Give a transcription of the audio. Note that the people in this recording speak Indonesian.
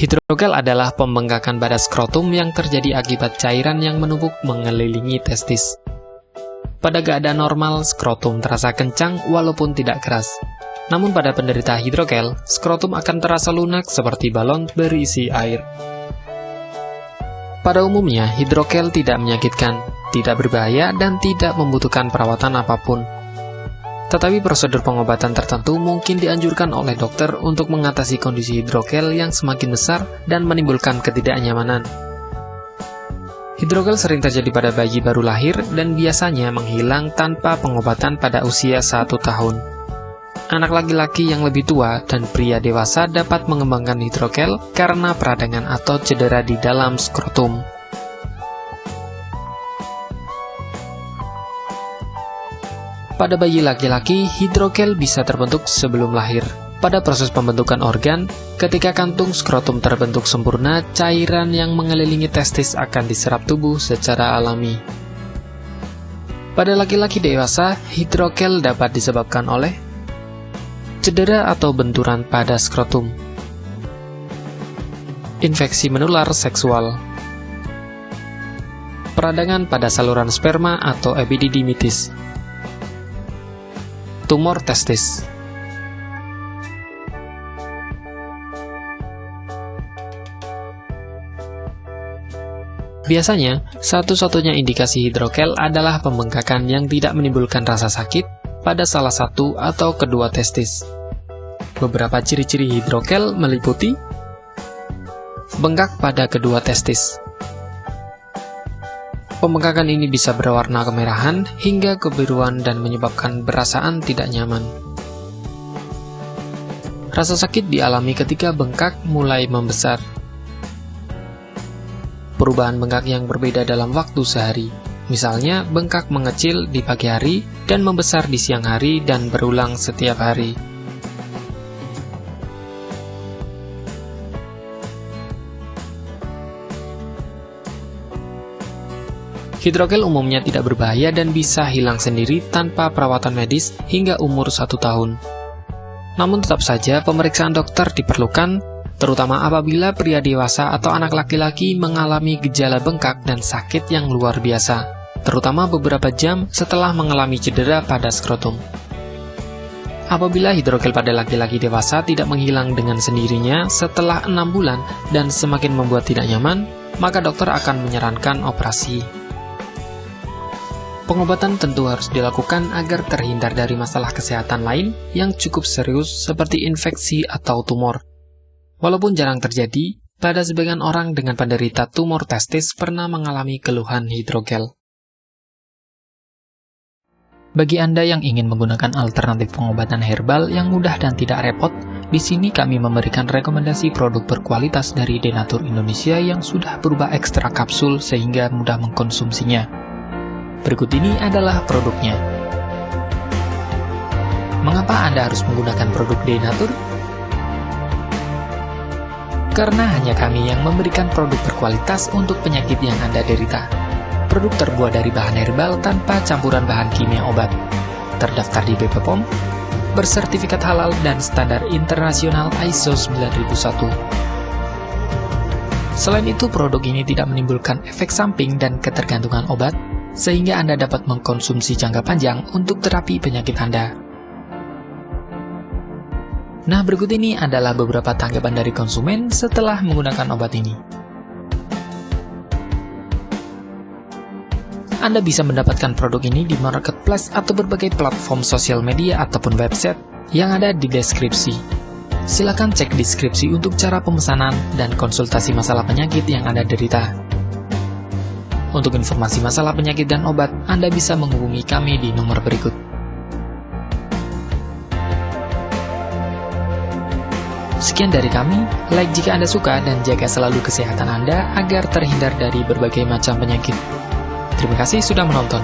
Hidrogel adalah pembengkakan pada skrotum yang terjadi akibat cairan yang menumpuk mengelilingi testis. Pada keadaan normal, skrotum terasa kencang walaupun tidak keras. Namun pada penderita hidrogel, skrotum akan terasa lunak seperti balon berisi air. Pada umumnya, hidrogel tidak menyakitkan, tidak berbahaya, dan tidak membutuhkan perawatan apapun. Tetapi prosedur pengobatan tertentu mungkin dianjurkan oleh dokter untuk mengatasi kondisi hidrogel yang semakin besar dan menimbulkan ketidaknyamanan. Hidrogel sering terjadi pada bayi baru lahir dan biasanya menghilang tanpa pengobatan pada usia 1 tahun. Anak laki-laki yang lebih tua dan pria dewasa dapat mengembangkan hidrogel karena peradangan atau cedera di dalam skrotum. Pada bayi laki-laki, hidrogel bisa terbentuk sebelum lahir. Pada proses pembentukan organ, ketika kantung skrotum terbentuk sempurna, cairan yang mengelilingi testis akan diserap tubuh secara alami. Pada laki-laki dewasa, hidrogel dapat disebabkan oleh cedera atau benturan pada skrotum, infeksi menular seksual, peradangan pada saluran sperma atau epididymitis, tumor testis. Biasanya, satu-satunya indikasi hidrogel adalah pembengkakan yang tidak menimbulkan rasa sakit pada salah satu atau kedua testis. Beberapa ciri-ciri hidrogel meliputi bengkak pada kedua testis. Pembengkakan ini bisa berwarna kemerahan hingga kebiruan dan menyebabkan perasaan tidak nyaman. Rasa sakit dialami ketika bengkak mulai membesar. Perubahan bengkak yang berbeda dalam waktu sehari. Misalnya, bengkak mengecil di pagi hari dan membesar di siang hari dan berulang setiap hari. Hidrogel umumnya tidak berbahaya dan bisa hilang sendiri tanpa perawatan medis hingga umur 1 tahun. Namun tetap saja pemeriksaan dokter diperlukan, terutama apabila pria dewasa atau anak laki-laki mengalami gejala bengkak dan sakit yang luar biasa, terutama beberapa jam setelah mengalami cedera pada skrotum. Apabila hidrogel pada laki-laki dewasa tidak menghilang dengan sendirinya setelah 6 bulan dan semakin membuat tidak nyaman, maka dokter akan menyarankan operasi. Pengobatan tentu harus dilakukan agar terhindar dari masalah kesehatan lain yang cukup serius seperti infeksi atau tumor. Walaupun jarang terjadi, pada sebagian orang dengan penderita tumor testis pernah mengalami keluhan hidrogel. Bagi Anda yang ingin menggunakan alternatif pengobatan herbal yang mudah dan tidak repot, di sini kami memberikan rekomendasi produk berkualitas dari Denatur Indonesia yang sudah berubah ekstrak kapsul sehingga mudah mengkonsumsinya. Berikut ini adalah produknya. Mengapa Anda harus menggunakan produk Denatur? Karena hanya kami yang memberikan produk berkualitas untuk penyakit yang Anda derita. Produk terbuat dari bahan herbal tanpa campuran bahan kimia obat. Terdaftar di BP POM, bersertifikat halal dan standar internasional ISO 9001. Selain itu, produk ini tidak menimbulkan efek samping dan ketergantungan obat, sehingga Anda dapat mengkonsumsi jangka panjang untuk terapi penyakit Anda. Nah, berikut ini adalah beberapa tanggapan dari konsumen setelah menggunakan obat ini. Anda bisa mendapatkan produk ini di marketplace atau berbagai platform sosial media ataupun website yang ada di deskripsi. Silakan cek deskripsi untuk cara pemesanan dan konsultasi masalah penyakit yang Anda derita. Untuk informasi masalah penyakit dan obat, Anda bisa menghubungi kami di nomor berikut. Sekian dari kami, like jika Anda suka dan jaga selalu kesehatan Anda agar terhindar dari berbagai macam penyakit. Terima kasih sudah menonton.